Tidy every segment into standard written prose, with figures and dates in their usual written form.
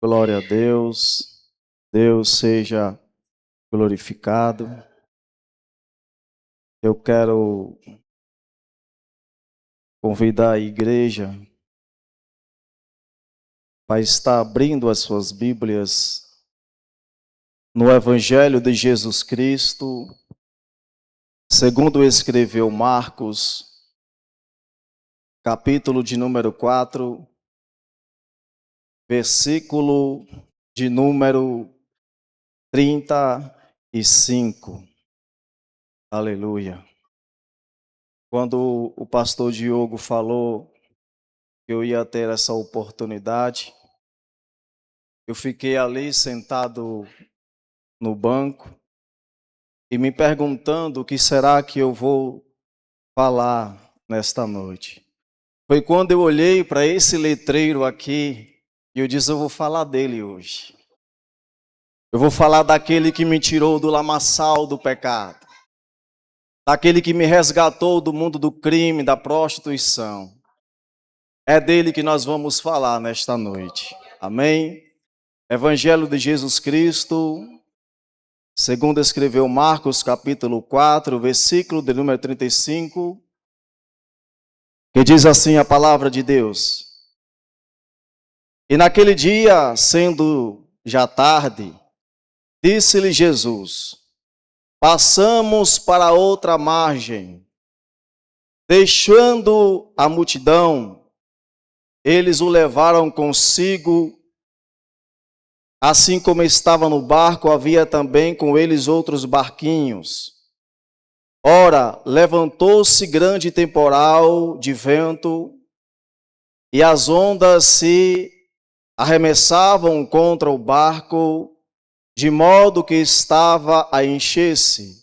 Glória a Deus. Deus seja glorificado. Eu quero convidar a igreja para estar abrindo as suas Bíblias no Evangelho de Jesus Cristo, segundo escreveu Marcos, capítulo de número 4, versículo de número 35. Aleluia. Quando o pastor Diogo falou que eu ia ter essa oportunidade, eu fiquei ali sentado no banco e me perguntando o que será que eu vou falar nesta noite. Foi quando eu olhei para esse letreiro aqui e eu disse: eu vou falar dele hoje. Eu vou falar daquele que me tirou do lamaçal do pecado, daquele que me resgatou do mundo do crime, da prostituição. É dele que nós vamos falar nesta noite. Amém? Evangelho de Jesus Cristo, segundo escreveu Marcos, capítulo 4, versículo de número 35, que diz assim a palavra de Deus: E naquele dia, sendo já tarde, disse-lhe Jesus: Passamos para outra margem. Deixando a multidão, eles o levaram consigo. Assim como estava no barco, havia também com eles outros barquinhos. Ora, levantou-se grande temporal de vento, e as ondas se arremessavam contra o barco, de modo que estava a encher-se.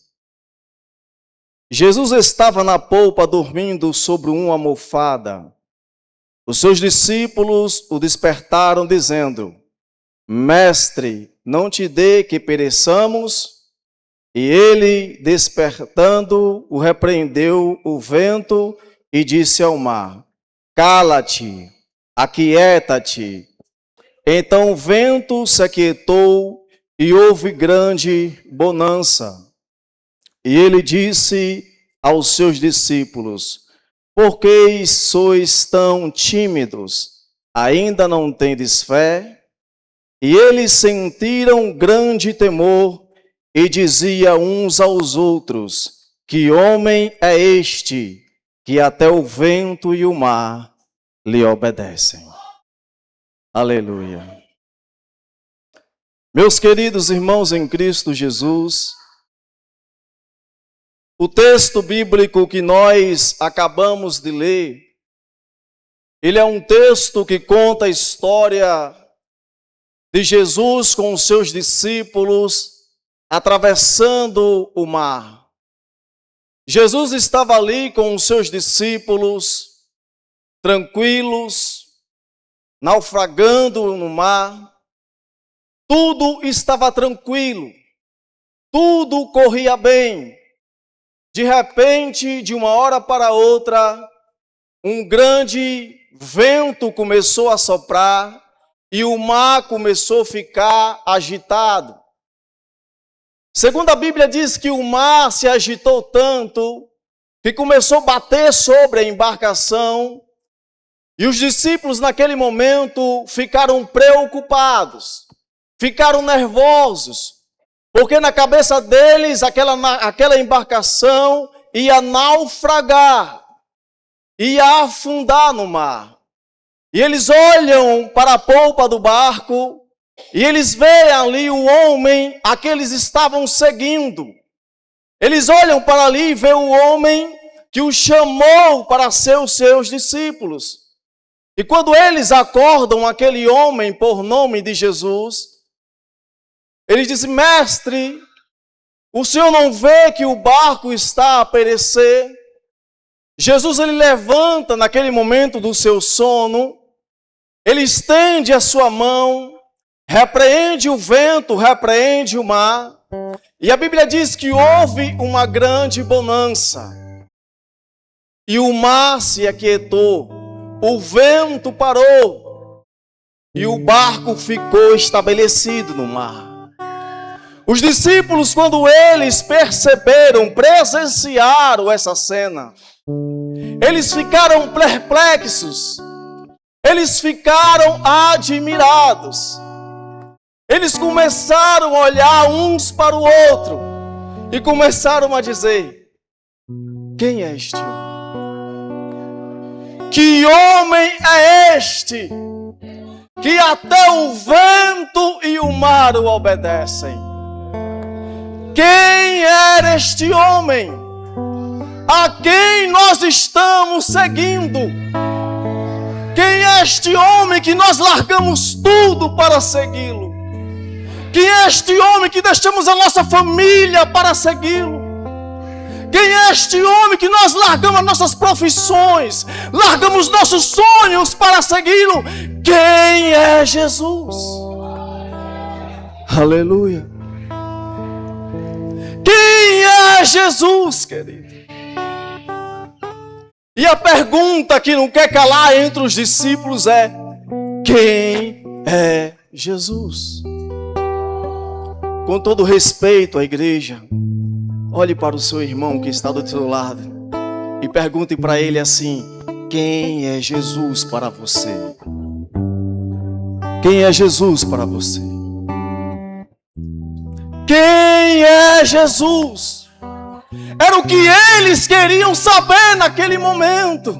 Jesus estava na polpa dormindo sobre uma almofada. Os seus discípulos o despertaram, dizendo: Mestre, não te dê que pereçamos? E ele, despertando, o repreendeu o vento e disse ao mar: Cala-te, aquieta-te. Então o vento se aquietou e houve grande bonança. E ele disse aos seus discípulos: Por que sois tão tímidos? Ainda não tendes fé? E eles sentiram grande temor e diziam uns aos outros: Que homem é este, que até o vento e o mar lhe obedecem? Aleluia. Meus queridos irmãos em Cristo Jesus, o texto bíblico que nós acabamos de ler, ele é um texto que conta a história de Jesus com os seus discípulos atravessando o mar. Jesus estava ali com os seus discípulos, tranquilos, naufragando no mar. Tudo estava tranquilo, tudo corria bem. De repente, de uma hora para outra, um grande vento começou a soprar e o mar começou a ficar agitado. Segundo a Bíblia diz que o mar se agitou tanto que começou a bater sobre a embarcação e os discípulos naquele momento ficaram preocupados, ficaram nervosos, porque na cabeça deles aquela embarcação ia naufragar, ia afundar no mar. E eles olham para a polpa do barco e eles veem ali o homem a que eles estavam seguindo. Eles olham para ali e veem o homem que os chamou para ser os seus discípulos. E quando eles acordam aquele homem por nome de Jesus, eles dizem: Mestre, o senhor não vê que o barco está a perecer? Jesus, ele levanta naquele momento do seu sono, ele estende a sua mão, repreende o vento, repreende o mar, e a Bíblia diz que houve uma grande bonança, e o mar se aquietou, o vento parou, e o barco ficou estabelecido no mar. Os discípulos, quando eles perceberam, presenciaram essa cena, eles ficaram perplexos, eles ficaram admirados. Eles começaram a olhar uns para o outro e começaram a dizer: quem é este homem? Que homem é este que até o vento e o mar o obedecem? Quem era este homem a quem nós estamos seguindo? Quem é este homem que nós largamos tudo para segui-lo? Quem é este homem que deixamos a nossa família para segui-lo? Quem é este homem que nós largamos nossas profissões, largamos nossos sonhos para segui-lo? Quem é Jesus? Aleluia! Quem é Jesus, querido? E a pergunta que não quer calar entre os discípulos é: quem é Jesus? Com todo respeito à igreja, olhe para o seu irmão que está do seu lado e pergunte para ele assim: quem é Jesus para você? Quem é Jesus para você? Quem é Jesus? Era o que eles queriam saber naquele momento.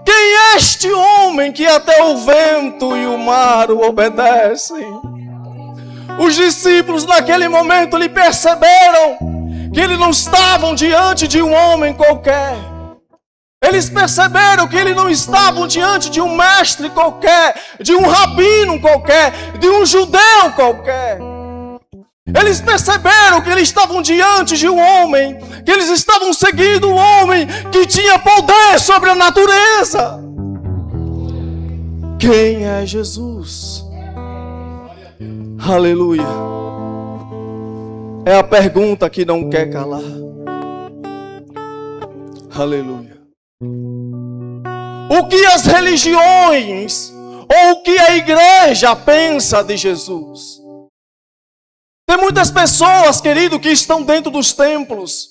Quem é este homem que até o vento e o mar o obedecem? Os discípulos naquele momento lhe perceberam que eles não estavam diante de um homem qualquer. Eles perceberam que eles não estavam diante de um mestre qualquer, de um rabino qualquer, de um judeu qualquer. Eles perceberam que eles estavam diante de um homem, que eles estavam seguindo um homem que tinha poder sobre a natureza. Quem é Jesus? Aleluia. É a pergunta que não quer calar. Aleluia. O que as religiões ou o que a igreja pensa de Jesus? Tem muitas pessoas, querido, que estão dentro dos templos.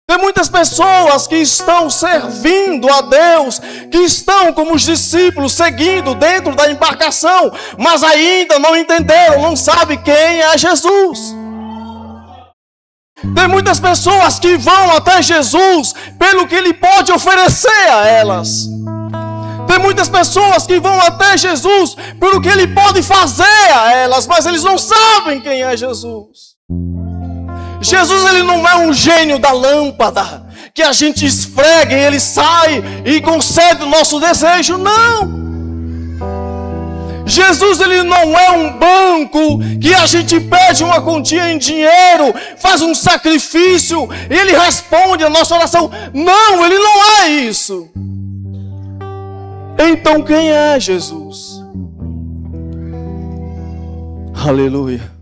Tem muitas pessoas que estão servindo a Deus, que estão como os discípulos, seguindo dentro da embarcação, mas ainda não entenderam, não sabem quem é Jesus. Tem muitas pessoas que vão até Jesus pelo que Ele pode oferecer a elas. Tem muitas pessoas que vão até Jesus pelo que Ele pode fazer a elas, mas eles não sabem quem é Jesus. Jesus, Ele não é um gênio da lâmpada que a gente esfrega e Ele sai e concede o nosso desejo. Não! Jesus, Ele não é um banco que a gente pede uma quantia em dinheiro, faz um sacrifício e Ele responde a nossa oração. Não, Ele não é isso. Então quem é Jesus? Aleluia.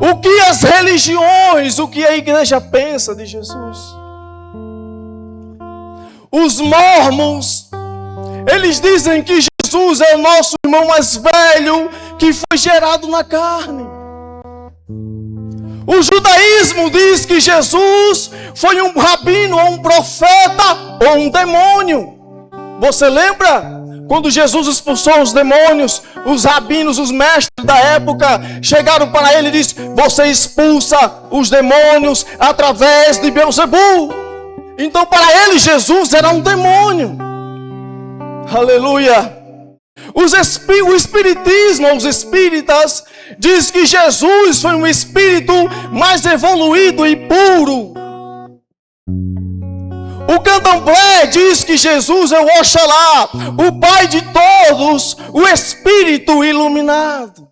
O que as religiões, o que a igreja pensa de Jesus? Os mormons, eles dizem que Jesus é o nosso irmão mais velho que foi gerado na carne. O judaísmo diz que Jesus foi um rabino, ou um profeta, ou um demônio. Você lembra? Quando Jesus expulsou os demônios, os rabinos, os mestres da época, chegaram para ele e disseram: você expulsa os demônios através de Beelzebul. Então para ele Jesus era um demônio. Aleluia. O espiritismo, os espíritas, diz que Jesus foi um espírito mais evoluído e puro. O candomblé diz que Jesus é o Oxalá, o Pai de todos, o Espírito iluminado.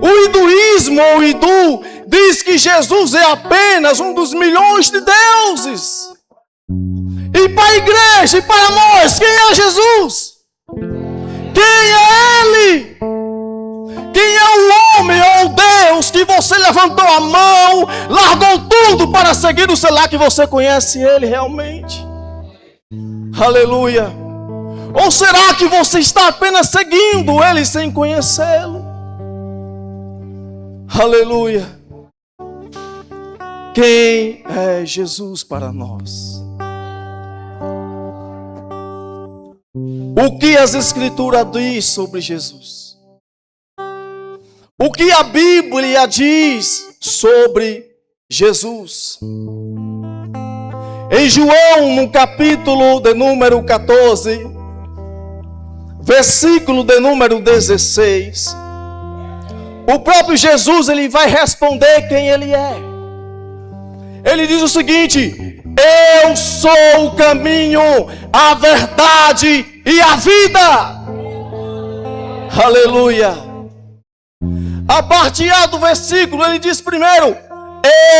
O hinduísmo, ou hindu, diz que Jesus é apenas um dos milhões de deuses. E para a igreja e para nós, quem é Jesus? Quem é Ele? Quem é o homem ou Deus que você levantou a mão, largou tudo para seguir o sei lá que você conhece Ele realmente? Aleluia. Ou será que você está apenas seguindo Ele sem conhecê-lo? Aleluia! Quem é Jesus para nós? O que as Escrituras diz sobre Jesus? O que a Bíblia diz sobre Jesus? Em João, no capítulo de número 14, versículo de número 16, o próprio Jesus, ele vai responder quem ele é. Ele diz o seguinte: eu sou o caminho, a verdade e a vida. Aleluia. A partir do versículo, ele diz primeiro: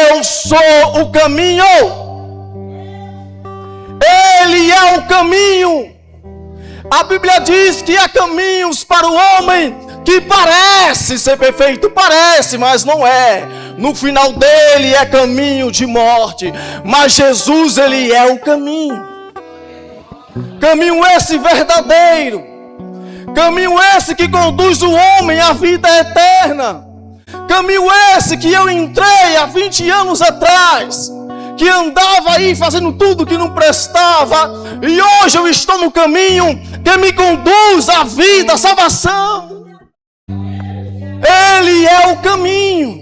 eu sou o caminho. Ele é o caminho. A Bíblia diz que há caminhos para o homem que parece ser perfeito, parece, mas não é. No final dele é caminho de morte, mas Jesus, ele é o caminho. Caminho esse verdadeiro, caminho esse que conduz o homem à vida eterna, caminho esse que eu entrei há 20 anos atrás, que andava aí fazendo tudo que não prestava, e hoje eu estou no caminho que me conduz à vida, à salvação. Ele é o caminho.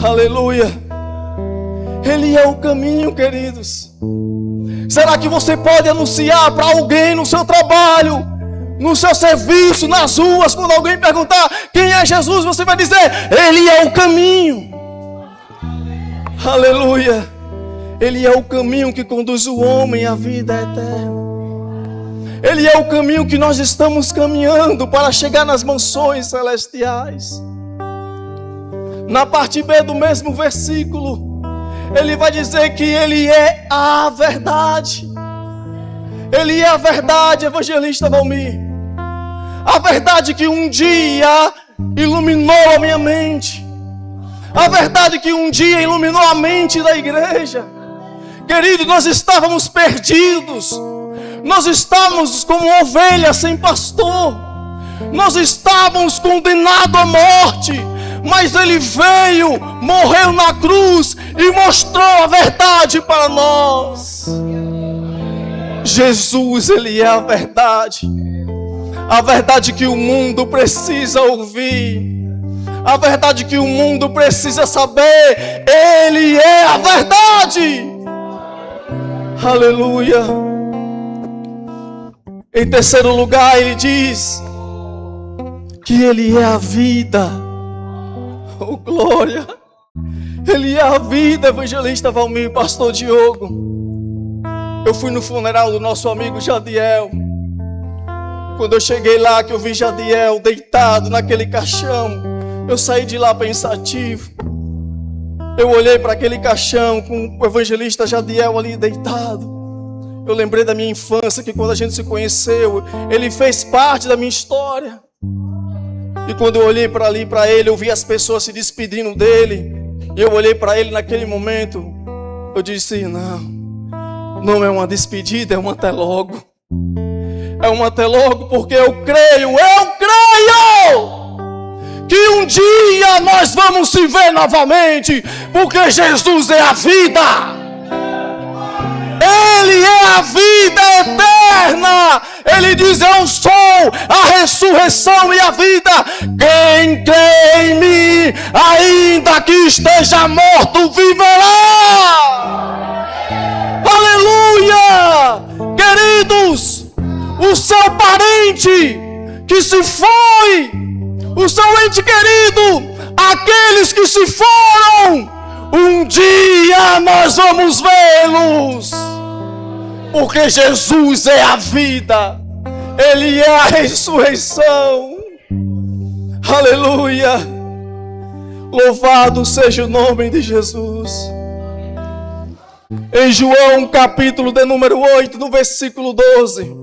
Aleluia. Ele é o caminho, queridos. Será que você pode anunciar para alguém no seu trabalho, no seu serviço, nas ruas, quando alguém perguntar quem é Jesus, você vai dizer: Ele é o caminho. Aleluia. Ele é o caminho que conduz o homem à vida eterna. Ele é o caminho que nós estamos caminhando para chegar nas mansões celestiais. Na parte B do mesmo versículo, ele vai dizer que ele é a verdade. Ele é a verdade, evangelista Valmir. A verdade que um dia iluminou a minha mente. A verdade que um dia iluminou a mente da igreja. Querido, nós estávamos perdidos. Nós estávamos como ovelhas sem pastor. Nós estávamos condenados à morte. Mas Ele veio, morreu na cruz e mostrou a verdade para nós. Jesus, Ele é a verdade. A verdade que o mundo precisa ouvir. A verdade que o mundo precisa saber. Ele é a verdade. Aleluia. Em terceiro lugar, ele diz que Ele é a vida. Oh, glória. Ele é a vida, evangelista Valmir, pastor Diogo. Eu fui no funeral do nosso amigo Jadiel. Quando eu cheguei lá, que eu vi Jadiel deitado naquele caixão, eu saí de lá pensativo. Eu olhei para aquele caixão com o evangelista Jadiel ali deitado. Eu lembrei da minha infância, que quando a gente se conheceu, ele fez parte da minha história. E quando eu olhei para ali, para ele, eu vi as pessoas se despedindo dele. E eu olhei para ele naquele momento, eu disse: não é uma despedida, é um até logo. É um até logo, porque eu creio que um dia nós vamos se ver novamente, porque Jesus é a vida. Ele é a vida eterna. Ele diz: eu sou a ressurreição e a vida. Quem crê em mim, ainda que esteja morto, viverá. Aleluia. Queridos, o seu parente que se foi, o seu ente querido, aqueles que se foram, um dia nós vamos vê-los. Porque Jesus é a vida. Ele é a ressurreição. Aleluia. Louvado seja o nome de Jesus. Em João capítulo de número 8, no versículo 12,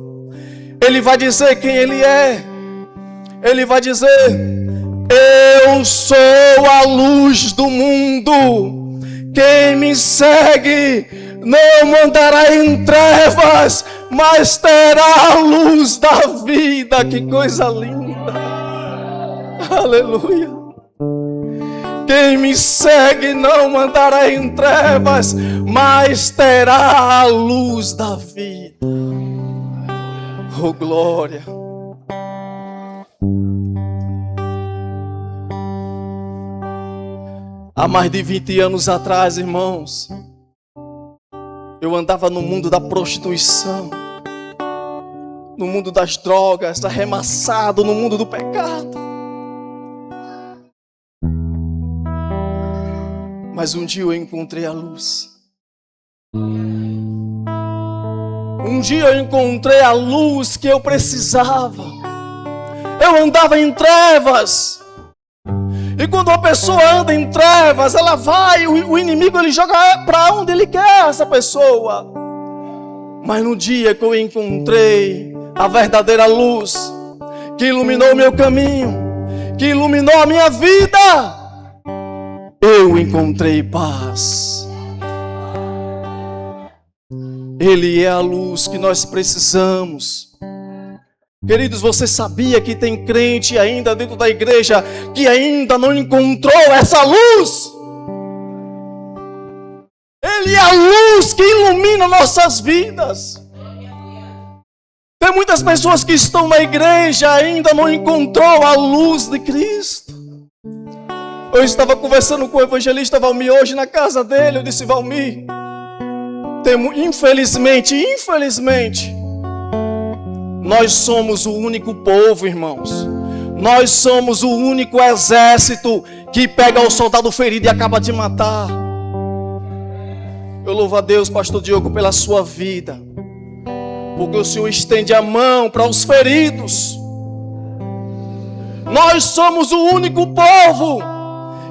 ele vai dizer quem ele é. Ele vai dizer: eu sou a luz do mundo. Quem me segue não andará em trevas, mas terá a luz da vida. Que coisa linda! Aleluia! Quem me segue não andará em trevas, mas terá a luz da vida. Oh, glória! Há mais de 20 anos atrás, irmãos, eu andava no mundo da prostituição, no mundo das drogas, arremassado no mundo do pecado. Mas um dia eu encontrei a luz. Um dia eu encontrei a luz que eu precisava. Eu andava em trevas. E quando uma pessoa anda em trevas, ela vai, o inimigo ele joga para onde ele quer essa pessoa. Mas no dia que eu encontrei a verdadeira luz, que iluminou o meu caminho, que iluminou a minha vida, eu encontrei paz. Ele é a luz que nós precisamos. Queridos, você sabia que tem crente ainda dentro da igreja que ainda não encontrou essa luz? Ele é a luz que ilumina nossas vidas. Tem muitas pessoas que estão na igreja e ainda não encontrou a luz de Cristo. Eu estava conversando com o evangelista Valmir hoje na casa dele. Eu disse: Valmir, infelizmente, nós somos o único povo, irmãos. Nós somos o único exército que pega o soldado ferido e acaba de matar. Eu louvo a Deus, pastor Diogo, pela sua vida, porque o Senhor estende a mão para os feridos. Nós somos o único povo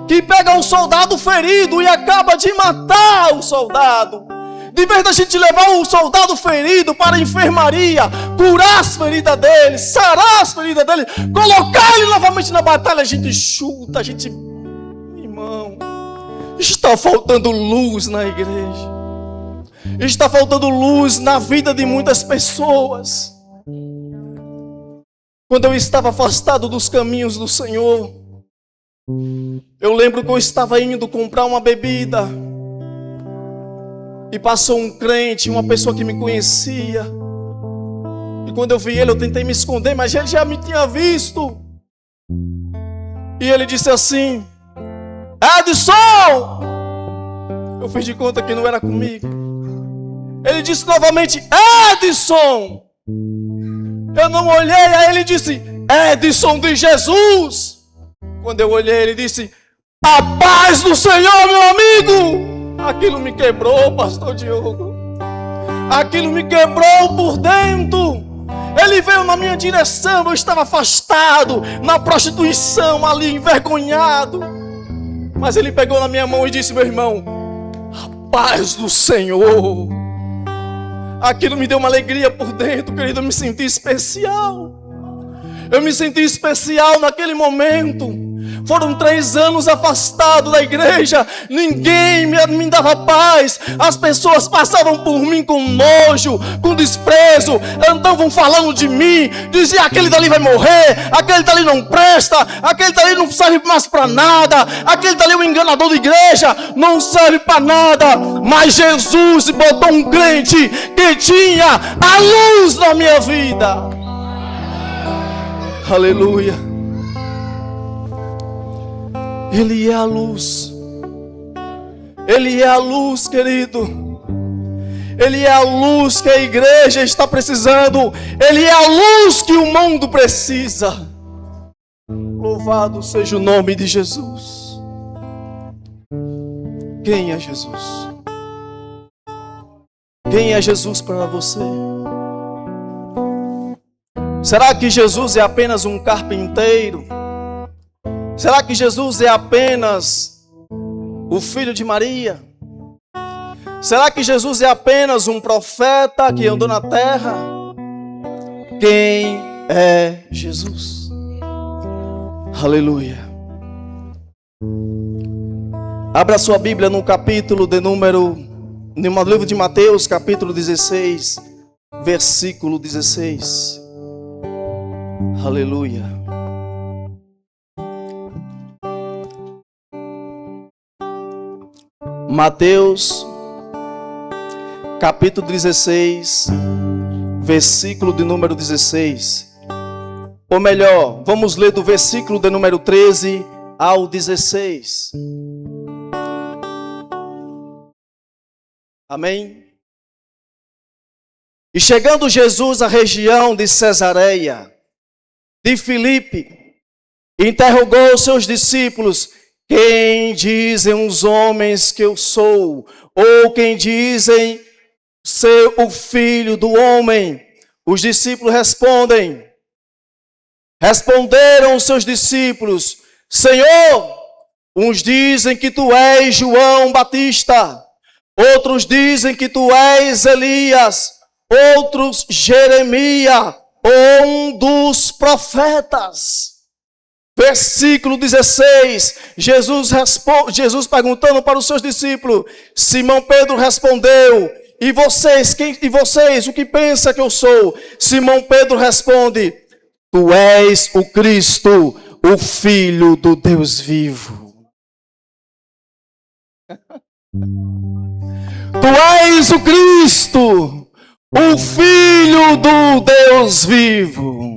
que pega o soldado ferido e acaba de matar o soldado. De vez da gente levar o soldado ferido para a enfermaria, curar as feridas dele, sarar as feridas dele, colocar ele novamente na batalha, a gente chuta, a gente... Irmão, está faltando luz na igreja. Está faltando luz na vida de muitas pessoas. Quando eu estava afastado dos caminhos do Senhor, eu lembro que eu estava indo comprar uma bebida. E passou um crente, uma pessoa que me conhecia. E quando eu vi ele, eu tentei me esconder, mas ele já me tinha visto. E ele disse assim: Edson! Eu fiz de conta que não era comigo. Ele disse novamente: Edson! Eu não olhei, aí ele disse: Edson de Jesus! Quando eu olhei, ele disse: a paz do Senhor, meu amigo! Aquilo me quebrou, pastor Diogo. Aquilo me quebrou por dentro. Ele veio na minha direção. Eu estava afastado, na prostituição, ali envergonhado. Mas ele pegou na minha mão e disse: meu irmão, a paz do Senhor. Aquilo me deu uma alegria por dentro, querido. Eu me senti especial. Eu me senti especial naquele momento. Foram 3 anos afastado da igreja. Ninguém me dava paz. As pessoas passavam por mim com nojo, com desprezo. Andavam falando de mim. Diziam: aquele dali vai morrer. Aquele dali não presta. Aquele dali não serve mais para nada. Aquele dali é um enganador de igreja. Não serve para nada. Mas Jesus botou um crente que tinha a luz na minha vida. Aleluia. Ele é a luz. Ele é a luz, querido. Ele é a luz que a igreja está precisando. Ele é a luz que o mundo precisa. Louvado seja o nome de Jesus. Quem é Jesus? Quem é Jesus para você? Será que Jesus é apenas um carpinteiro? Será que Jesus é apenas o filho de Maria? Será que Jesus é apenas um profeta que andou na terra? Quem é Jesus? Aleluia. Abra sua Bíblia no capítulo no livro de Mateus, capítulo 16. versículo 16. Aleluia. Mateus, capítulo 16, versículo de número 16. Ou melhor, vamos ler do versículo de número 13 ao 16. Amém? E chegando Jesus à região de Cesareia de Filipe, interrogou seus discípulos: quem dizem os homens que eu sou? Ou quem dizem ser o Filho do Homem? Os discípulos responderam os seus discípulos: Senhor, uns dizem que tu és João Batista, outros dizem que tu és Elias, outros Jeremias, ou um dos profetas. Versículo 16, Jesus perguntando para os seus discípulos. Simão Pedro respondeu: E vocês, o que pensam que eu sou? Simão Pedro responde: Tu és o Cristo, o Filho do Deus vivo. Tu és o Cristo, o Filho do Deus vivo.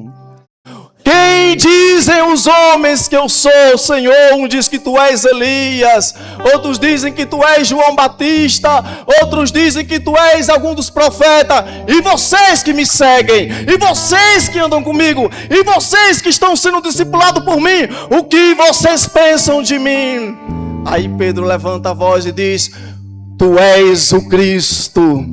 Quem dizem os homens que eu sou, Senhor? Um diz que tu és Elias, outros dizem que tu és João Batista, outros dizem que tu és algum dos profetas. E vocês que me seguem, e vocês que andam comigo, e vocês que estão sendo discipulados por mim, o que vocês pensam de mim? Aí Pedro levanta a voz e diz: Tu és o Cristo.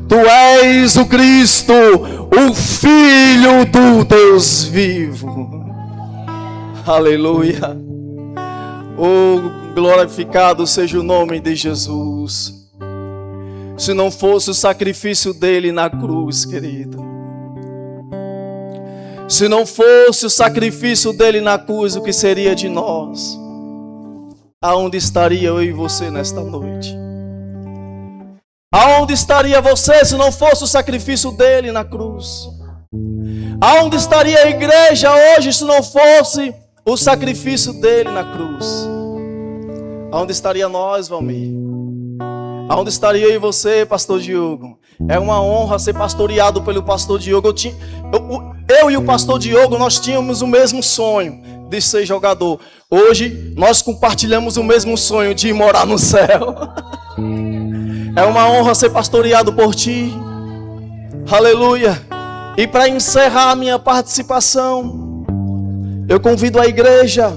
Tu és o Cristo, o Filho do Deus vivo. Aleluia. Oh, glorificado seja o nome de Jesus. Se não fosse o sacrifício dele na cruz, querido. Se não fosse o sacrifício dele na cruz, o que seria de nós? Aonde estaria eu e você nesta noite? Aonde estaria você se não fosse o sacrifício dele na cruz? Aonde estaria a igreja hoje se não fosse o sacrifício dele na cruz? Aonde estaria nós, Valmir? Aonde estaria eu e você, pastor Diogo? É uma honra ser pastoreado pelo pastor Diogo. Eu e o pastor Diogo, nós tínhamos o mesmo sonho de ser jogador. Hoje, nós compartilhamos o mesmo sonho de morar no céu. É uma honra ser pastoreado por ti. Aleluia. E para encerrar a minha participação, eu convido a igreja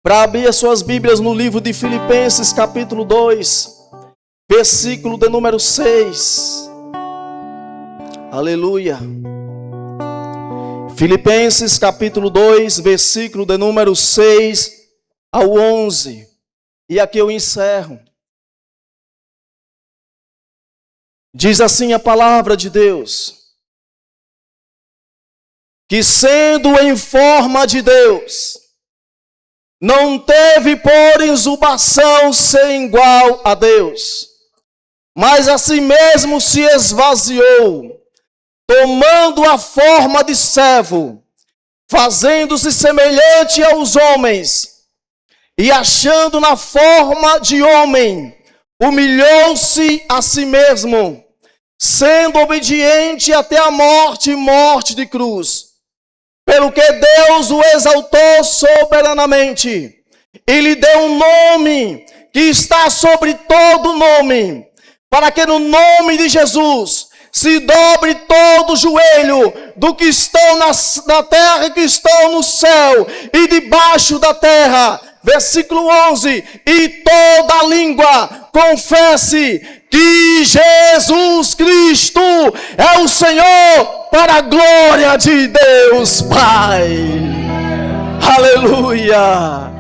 para abrir as suas Bíblias no livro de Filipenses, capítulo 2, versículo de número 6. Aleluia. Filipenses, capítulo 2, versículo de número 6 ao 11. E aqui eu encerro. Diz assim a palavra de Deus: que sendo em forma de Deus, não teve por usurpação ser igual a Deus, mas a si mesmo se esvaziou, tomando a forma de servo, fazendo-se semelhante aos homens, e achando na forma de homem, humilhou-se a si mesmo, sendo obediente até a morte de cruz. Pelo que Deus o exaltou soberanamente, e lhe deu um nome que está sobre todo nome, para que no nome de Jesus se dobre todo o joelho do que estão na terra e que estão no céu e debaixo da terra. Versículo 11, e toda língua confesse que Jesus Cristo é o Senhor, para a glória de Deus Pai. Aleluia.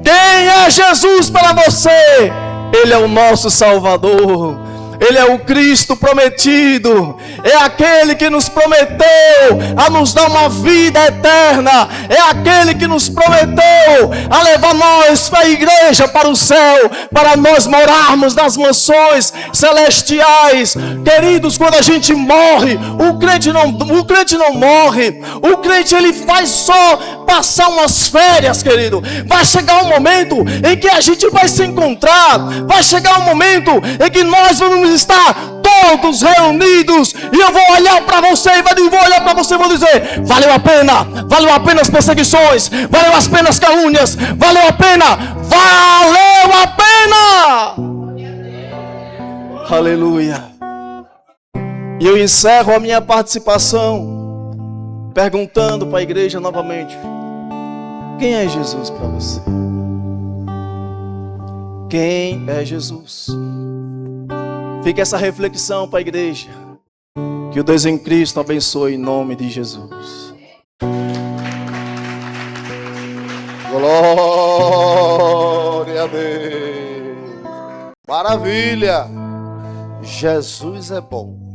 Quem é Jesus para você? Ele é o nosso Salvador. Ele é o Cristo prometido. é aquele que nos prometeu a nos dar uma vida eterna, é aquele que nos prometeu a levar nós, a igreja, para o céu, para nós morarmos nas mansões celestiais. Queridos, quando a gente morre, o crente não morre, o crente ele vai só passar umas férias, querido. Vai chegar um momento em que a gente vai se encontrar, vai chegar um momento em que nós vamos estar todos reunidos, e eu vou olhar para você e vou dizer: valeu a pena as perseguições, valeu a pena as calúnias, valeu a pena. Aleluia. E eu encerro a minha participação perguntando para a igreja novamente: quem é Jesus para você? Quem é Jesus? Fica essa reflexão para a igreja. Que o Deus em Cristo abençoe em nome de Jesus. Glória a Deus. Maravilha. Jesus é bom.